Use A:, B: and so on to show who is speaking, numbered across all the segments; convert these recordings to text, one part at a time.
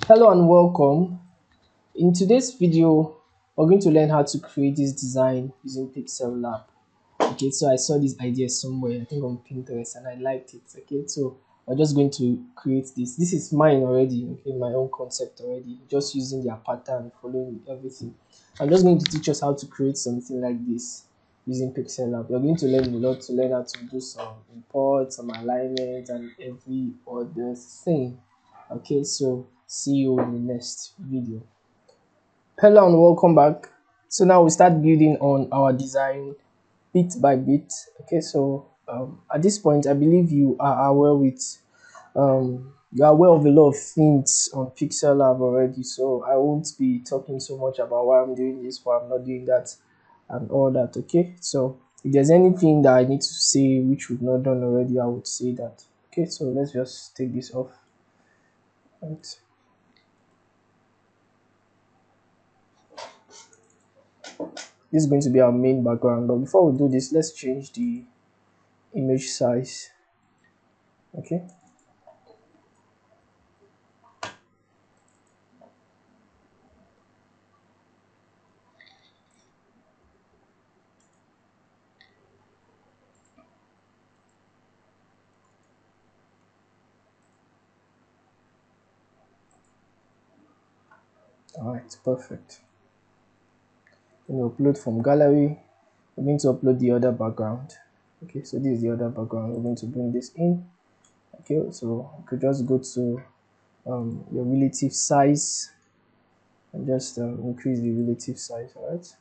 A: Hello and welcome. In today's video, we're going to learn how to create this design using Pixellab. Okay, so I saw this idea somewhere, I think on Pinterest, and I liked it. Okay, so we're just going to create this. This is mine already, okay, my own concept already, just using their pattern, following everything. I'm just going to teach us how to create something like this using Pixellab. We're going to learn a lot to learn how to do some import, some alignment, and every other thing. Okay, so see you in the next video. Hello and welcome back. So now we start building on our design bit by bit. Okay, so at this point I believe you are aware with you are aware of a lot of things on Pixellab already, so I won't be talking so much about why I'm doing this, why I'm not doing that, and all that. Okay, so if there's anything that I need to say which we've not done already, I would say that. Okay, so let's just take this off. Right. This is going to be our main background, but before we do this, let's change the image size. Okay, all right, perfect. Then we upload from gallery. We're going to upload the other background. Okay, so this is the other background. We're going to bring this in. Okay, so you could just go to your relative size and just increase the relative size. All right, so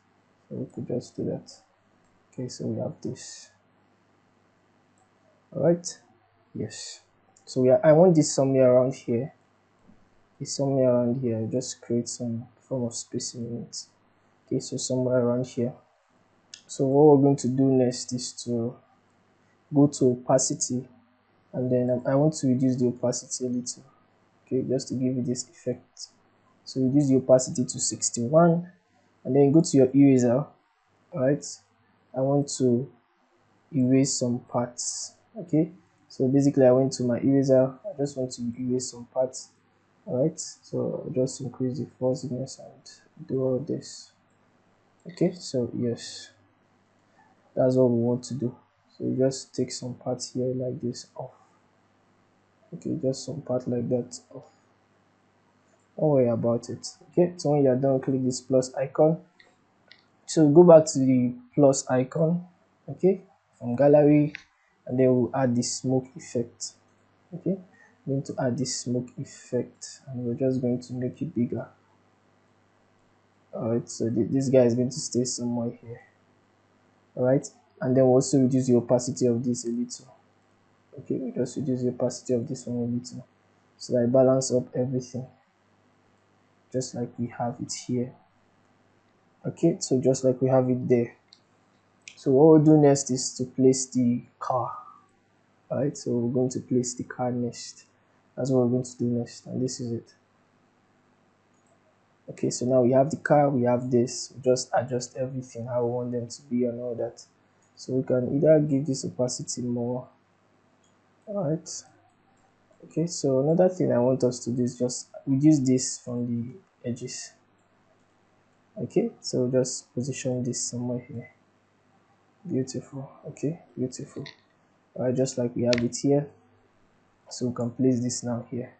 A: we could just do that. Okay, so we have this. All right, yes. So I want this somewhere around here. It's somewhere around here. Just create some form of spacing in it. Okay, so somewhere around here. So what we're going to do next is to go to opacity, and then I want to reduce the opacity a little. Okay, just to give it this effect. So reduce the opacity to 61, and then go to your eraser. Right, I want to erase some parts. Okay, so basically I went to my eraser. I just want to erase some parts. All right, so I'll just increase the fuzziness and do all this. Okay, so yes, that's what we want to do. So you just take some parts here like this off. Okay, just some part like that off. Don't worry about it. Okay, so when you're done, click this plus icon. So go back to the plus icon. Okay, from gallery, and then we'll add the smoke effect. Okay, I'm going to add this smoke effect, and we're just going to make it bigger. All right, so this guy is going to stay somewhere here. All right, and then we'll also reduce the opacity of this a little. Okay, we just reduce the opacity of this one a little, so that I balance up everything, just like we have it here. Okay, so just like we have it there. So what we'll do next is to place the car. All right, so we're going to place the car next. That's what we're going to do next, and this is it. Okay, so now we have the car, we have this. We just adjust everything how we want them to be and all that. So we can either give this opacity more. All right. Okay, so another thing I want us to do is just reduce this from the edges. Okay, so just position this somewhere here. Beautiful. Okay, beautiful. All right, just like we have it here. So we can place this now here.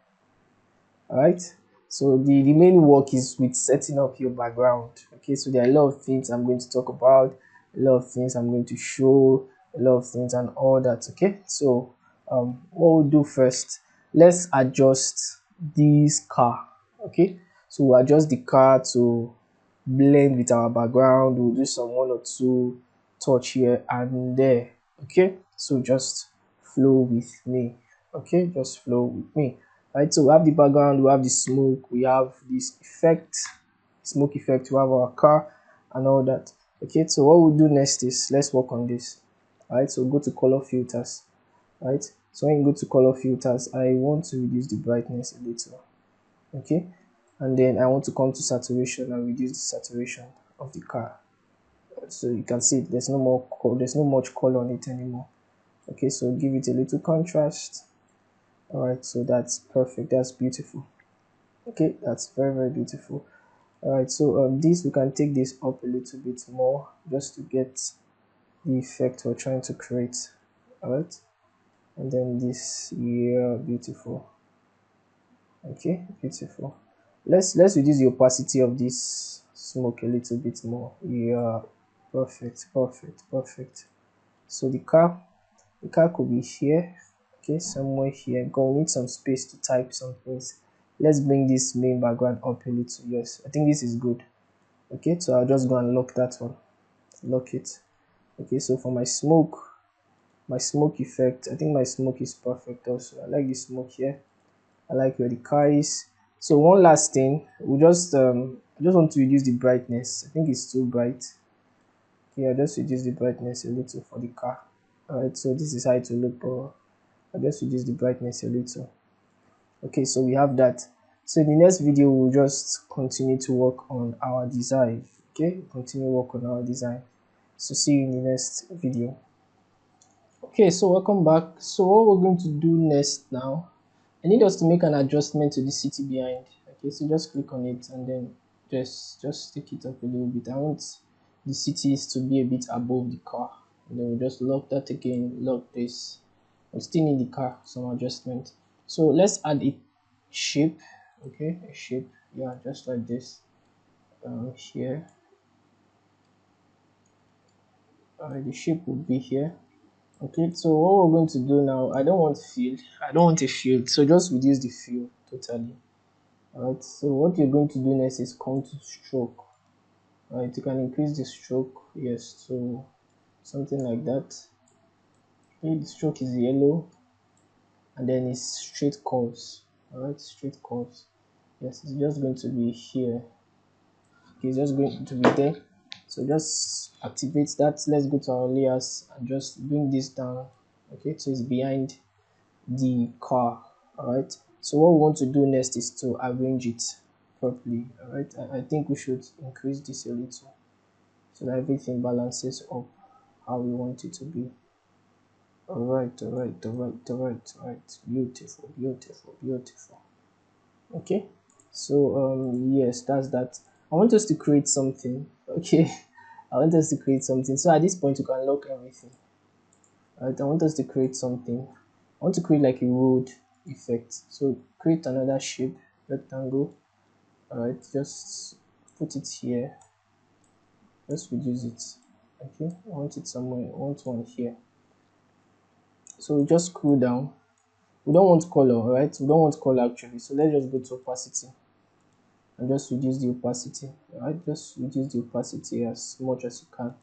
A: All right, so the main work is with setting up your background. Okay, so there are a lot of things I'm going to talk about, a lot of things I'm going to show, a lot of things and all that. Okay, so what we'll do first, let's adjust this car. Okay, so we'll adjust the car to blend with our background. We'll do some one or two touch here and there. Okay, so just flow with me. Okay, just flow with me. Right, so we have the background, we have the smoke, we have this effect, smoke effect, we have our car and all that. Okay, so what we'll do next is let's work on this. All right, so go to color filters. Right, so when you go to color filters, I want to reduce the brightness a little. Okay, and then I want to come to saturation and reduce the saturation of the car. So you can see there's no much color on it anymore. Okay, so give it a little contrast. All right, so that's perfect, that's beautiful. Okay, that's very, very beautiful. All right, so this, we can take this up a little bit more just to get the effect we're trying to create. All right, and then this, yeah, beautiful. Okay, beautiful. Let's reduce the opacity of this smoke a little bit more. Yeah, perfect, perfect, perfect. So the car could be here. Okay, somewhere here. Go, we need some space to type some things. Let's bring this main background up a little. Yes, I think this is good. Okay, so I'll just go and lock that one. Lock it. Okay, so for my smoke effect, I think my smoke is perfect also. I like the smoke here. I like where the car is. So one last thing, I just want to reduce the brightness. I think it's too bright. Okay, I'll just reduce the brightness a little for the car. Alright, so this is how it will look, but I'll just reduce the brightness a little. Okay, so we have that. So in the next video, we'll just continue to work on our design. Okay, continue work on our design. So see you in the next video. Okay, so welcome back. So what we're going to do next now, I need us to make an adjustment to the city behind. Okay, so just click on it and then just take it up a little bit. I want the cities to be a bit above the car, and then we'll just lock that again, lock this. We still need the car, some adjustment. So let's add a shape. Okay, a shape, yeah, just like this. Here, the shape will be here. Okay, so what we're going to do now, I don't want field, I don't want a field, so just reduce the field totally. Alright, so what you're going to do next is come to stroke. Alright, you can increase the stroke, yes, so something like that. Okay, the stroke is yellow, and then it's straight curves. Alright, straight curves. Yes, it's just going to be here. Okay, it's just going to be there. So just activate that. Let's go to our layers and just bring this down. Okay, so it's behind the car. All right, so what we want to do next is to arrange it properly. All right, I think we should increase this a little so that everything balances up how we want it to be. All right, all right, all right, all right, all right. Beautiful, beautiful, beautiful. Okay, so yes, that's that. I want us to create something. Okay, I want us to create something. So at this point, you can lock everything. Right, I want us to create something. I want to create like a road effect. So create another shape, rectangle. Alright, just put it here. Just reduce it. Okay, I want it somewhere. I want one here. So we just scroll down. We don't want color, right? We don't want color actually. So let's just go to opacity and just reduce the opacity. Alright, just reduce the opacity as much as you can.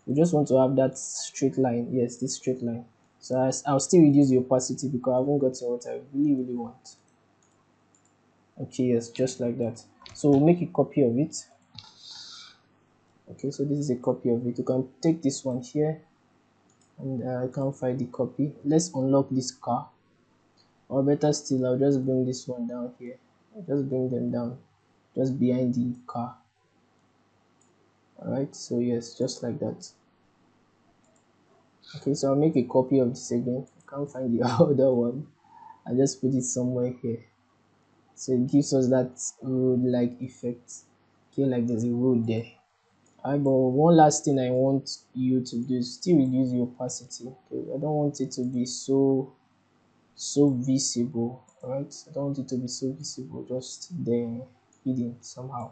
A: We just want to have that straight line. Yes, this straight line. So I'll still reduce the opacity because I haven't gotten what I really want. Okay, yes, just like that. So we'll make a copy of it. Okay, so this is a copy of it. You can take this one here, and I can't find the copy. Let's unlock this car, or better still, I'll just bring this one down here. I'll just bring them down, just behind the car. All right, so yes, just like that. Okay, so I'll make a copy of this again. I can't find the other one. I just put it somewhere here. So it gives us that road like effect. Okay, like there's a road there. Alright, but one last thing I want you to do is still reduce the opacity. Okay, I don't want it to be so visible. Alright, I don't want it to be so visible, just there hidden somehow.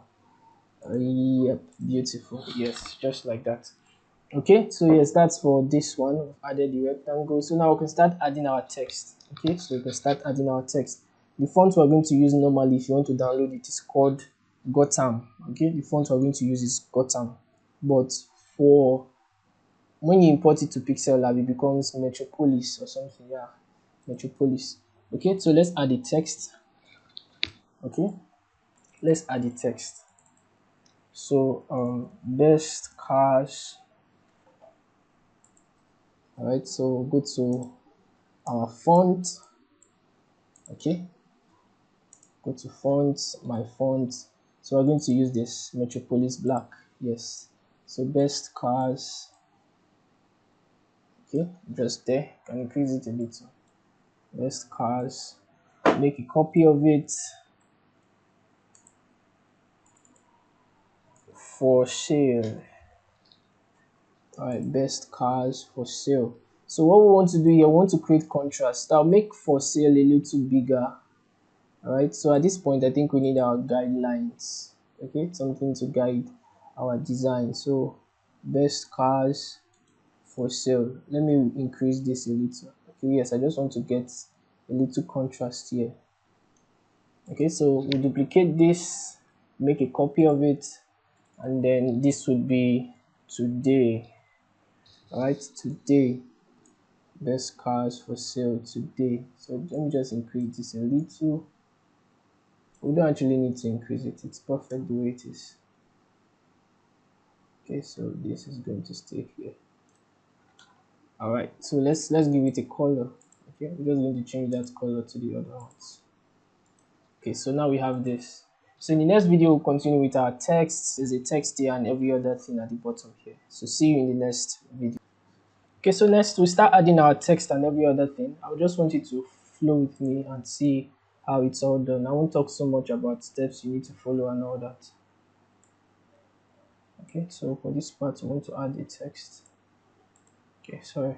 A: Yep, beautiful. Yes, just like that. Okay, so yes, that's for this one. We've added the rectangle. So now we can start adding our text. Okay, so we can start adding our text. The font we're going to use normally, if you want to download it, is called Gotham. Okay, the font we're going to use is Gotham. But for when you import it to Pixellab, it becomes Metropolis or something. Yeah, Metropolis. Okay, so let's add the text. Okay, let's add the text. So best cars. All right, so go to our font. Okay, go to fonts, my font. So we're going to use this Metropolis black. Yes, so best cars. Okay, just there. Can increase it a little. Best cars. Make a copy of it. for sale. All right, best cars for sale. So what we want to do here, we want to create contrast. I'll make for sale a little bigger. All right, so at this point I think we need our guidelines. Okay, something to guide our design. So best cars for sale. Let me increase this a little. Okay, yes, I just want to get a little contrast here. Okay, so we duplicate this, make a copy of it, and then this would be today. All right, today, best cars for sale today. So let me just increase this a little. We don't actually need to increase it, it's perfect the way it is. Okay, so this is going to stay here. All right, so let's give it a color. Okay, we're just going to change that color to the other ones. Okay, so now we have this. So in the next video, we'll continue with our text. There's a text here and every other thing at the bottom here. So see you in the next video. Okay, so next we start adding our text and every other thing. I just want you to flow with me and see how it's all done. I won't talk so much about steps you need to follow and all that. Okay, so for this part, I want to add a text. Okay, sorry.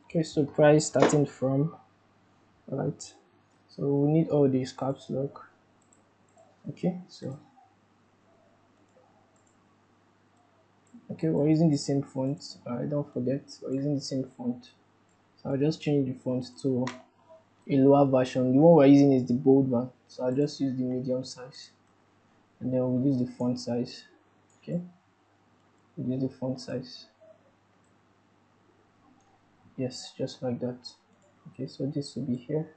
A: Okay, so price starting from, all right. So we need all these caps lock. Okay, so okay, we're using the same font. Don't forget, we're using the same font. So I'll just change the font to a lower version. The one we're using is the bold one. So I'll just use the medium size. And then we'll use the font size. Okay, we'll use the font size. Yes, just like that. Okay, so this will be here.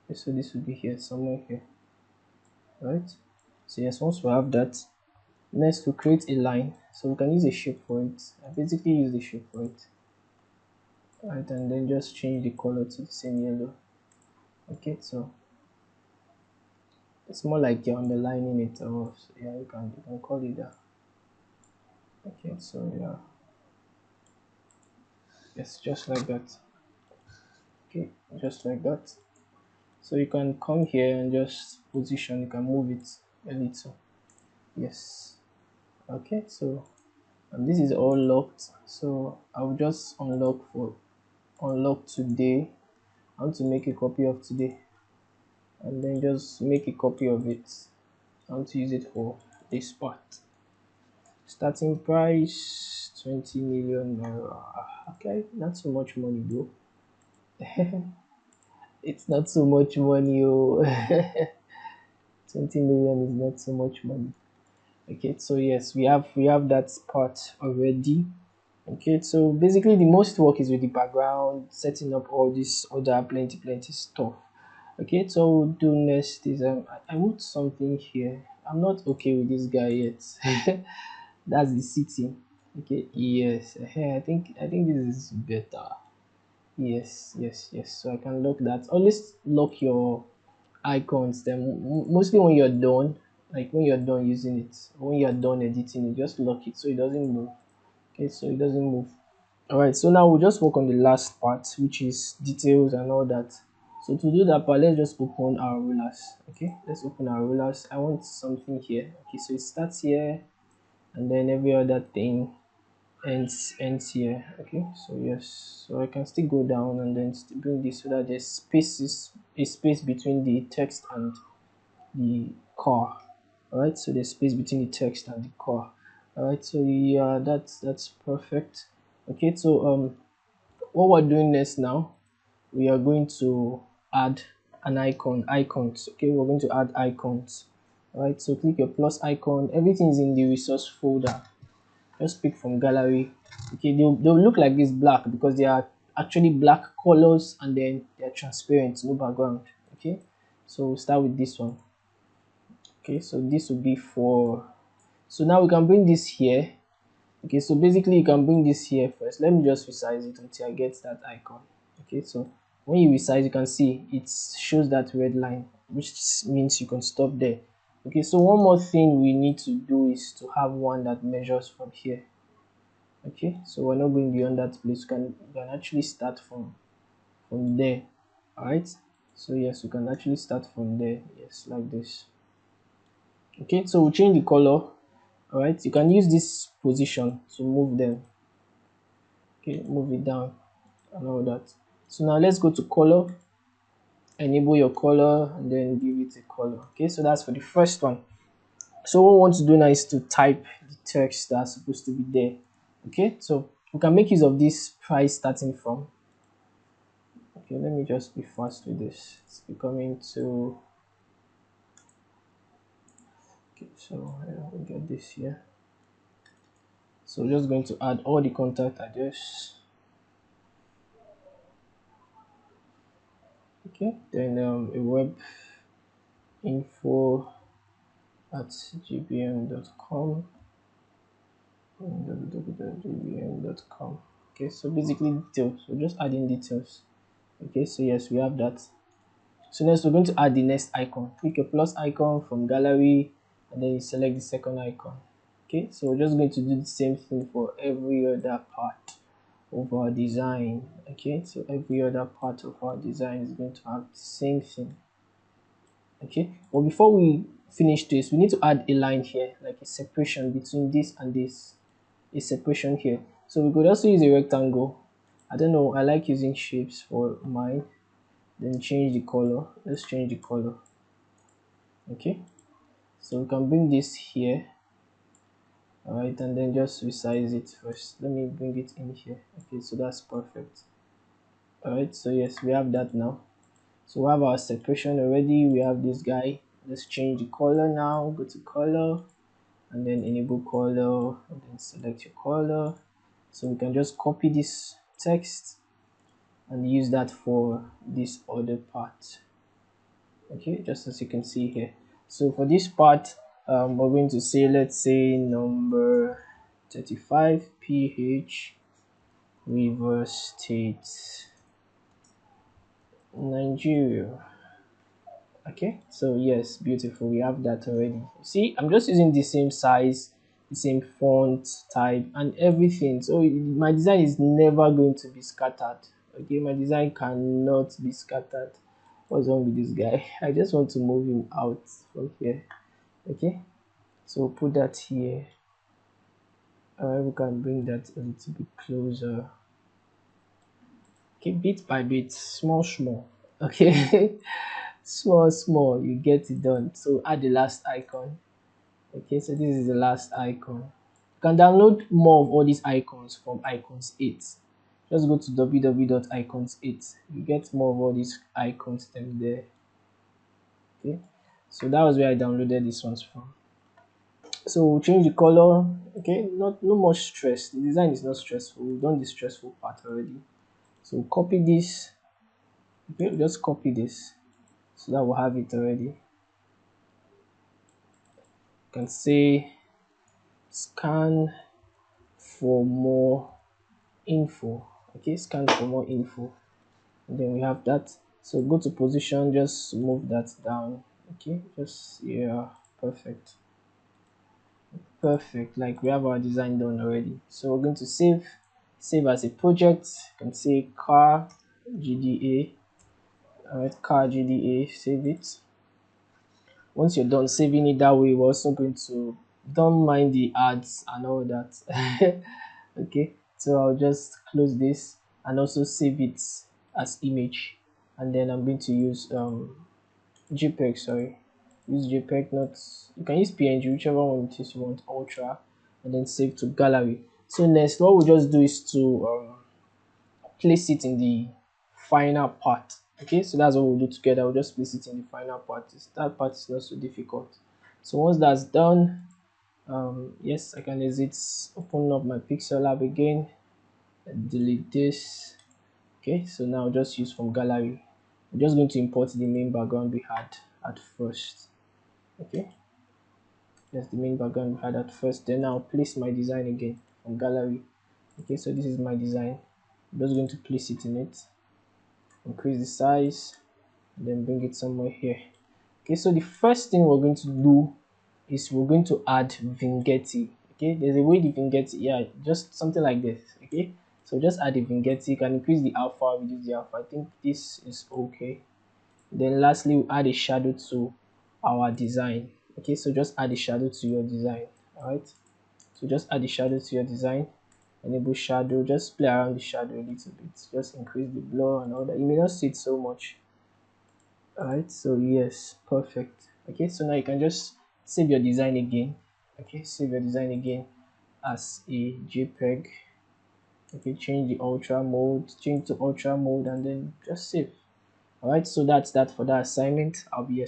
A: Okay, so this will be here, somewhere here. Right? So yes, once we have that, next to create a line. So we can use a shape for it. I basically use the shape for it. Right, and then just change the color to the same yellow. Okay, so it's more like you're underlining it, or so yeah, you can call it that. Okay, so yeah, yes, just like that. Okay, just like that. So you can come here and just position, you can move it a little. Yes. Okay, so and this is all locked, so I'll just unlock today. I want to make a copy of today, and then just make a copy of it. I want to use it for this part. Starting price 20 million naira. Okay, not so much money though. It's not so much money. Oh. 20 million is not so much money. Okay, so yes, we have that part already. Okay, so basically the most work is with the background, setting up all this other plenty stuff. Okay, so we'll do next is I want something here. I'm not okay with this guy yet. That's the city. Okay, yes, I think this is better. Yes, so I can lock that. Always lock your icons, then mostly when you're done, like when you're done using it, when you're done editing it, just lock it so it doesn't move. Okay, so it doesn't move. All right, so now we'll just work on the last part, which is details and all that. So to do that part, let's just open our rulers. Okay, let's open our rulers. I want something here. Okay, so it starts here and then every other thing ends here. Okay, so yes, so I can still go down and then still bring this so that there's a space between the text and the car. All right, so there's space between the text and the car. All right, so yeah, that's perfect. Okay, so what we're doing next now, we are going to add an icons. Okay, we're going to add icons. All right, so click your plus icon. Everything is in the resource folder. Just pick from gallery. Okay, they'll look like this black because they are actually black colors and then they're transparent, no background. Okay, so we'll start with this one. Okay, so this will be for, so now we can bring this here Okay, so basically you can bring this here first. Let me just resize it until I get that icon. Okay, so when you resize, you can see it shows that red line, which means you can stop there. Okay, so one more thing we need to do is to have one that measures from here. Okay, so we're not going beyond that place. You can actually start from there. All right, so yes, we can actually start from there. Yes, like this. Okay, so we'll change the color. All right, you can use this position to move them. Okay, move it down and all that. So now let's go to color, enable your color, and then give it a color. Okay, so that's for the first one. So what we want to do now is to type the text that's supposed to be there. Okay, so we can make use of this price starting from. Okay, let me just be fast with this. It's becoming too. Okay, so we'll get this here. So we're just going to add all the contact address. Okay, then a web info at gbm.com, www.gbm.com. Okay, so basically details. We're just adding details. Okay, so yes, we have that. So next we're going to add the next icon. Click a plus icon from gallery and then you select the second icon. Okay, so we're just going to do the same thing for every other part of our design. Okay, so every other part of our design is going to have the same thing. Okay, but before we finish this, we need to add a line here, like a separation between this and this, a separation here. So we could also use a rectangle. I don't know, I like using shapes for mine. Then change the color. Let's change the color. Okay, so we can bring this here. All right, and then just resize it first. Let me bring it in here. Okay, so that's perfect. All right, so yes, we have that now. So we have our separation already. We have this guy. Let's change the color now. Go to color and then enable color and then select your color. So we can just copy this text and use that for this other part. Okay, just as you can see here. So for this part, we're going to say, let's say number 35 PH River State, Nigeria. Okay, so yes, beautiful, we have that already. See, I'm just using the same size, the same font type and everything, so my design is never going to be scattered. Okay, my design cannot be scattered. What's wrong with this guy? I just want to move him out from here. Okay, so put that here. We can bring that a little bit closer. Okay, bit by bit, small okay. Small, you get it done. So add the last icon. Okay, so this is the last icon. You can download more of all these icons from icons 8. Just go to www.icons8. You get more of all these icons them there. Okay, so that was where I downloaded these ones from. So we'll change the color. Okay, no much stress. The design is not stressful. We've done the stressful part already. So copy this. Okay, we'll just copy this so that we'll have it already. You can say scan for more info. Okay, scan for more info, and then we have that. So go to position, just move that down. Okay, just yeah, perfect, like we have our design done already. So we're going to save as a project. You can say car gda. All right, car gda, save it. Once you're done saving it that way, we're also going to, don't mind the ads and all that. Okay, so I'll just close this and also save it as image, and then I'm going to use jpeg, sorry, use jpeg, not, you can use png, whichever one it is you want, ultra, and then save to gallery. So next, what we'll just do is to place it in the final part. Okay, so that's what we'll do together. We'll just place it in the final part. That part is not so difficult. So once that's done, yes, I can exit, open up my Pixellab again, delete this. Okay, so now just use from gallery. I'm just going to import the main background we had at first. Okay, that's the main background we had at first. Then I'll place my design again from gallery. Okay, so this is my design. I'm just going to place it in it, increase the size, and then bring it somewhere here. Okay, so the first thing we're going to do is we're going to add vignette. Okay, there's a way the vignette, yeah, just something like this. Okay, so just add a vignette. You can increase the alpha, reduce the alpha. I think this is okay. Then lastly, we add a shadow to our design. Okay, so just add a shadow to your design. All right, so just add the shadow to your design, enable shadow, just play around the shadow a little bit, just increase the blur and all that. You may not see it so much. All right, so yes, perfect. Okay, so now you can just save your design again. Okay, save your design again as a JPEG. Okay, change the ultra mode, change to ultra mode, and then just save. All right, so that's that for that assignment. I'll be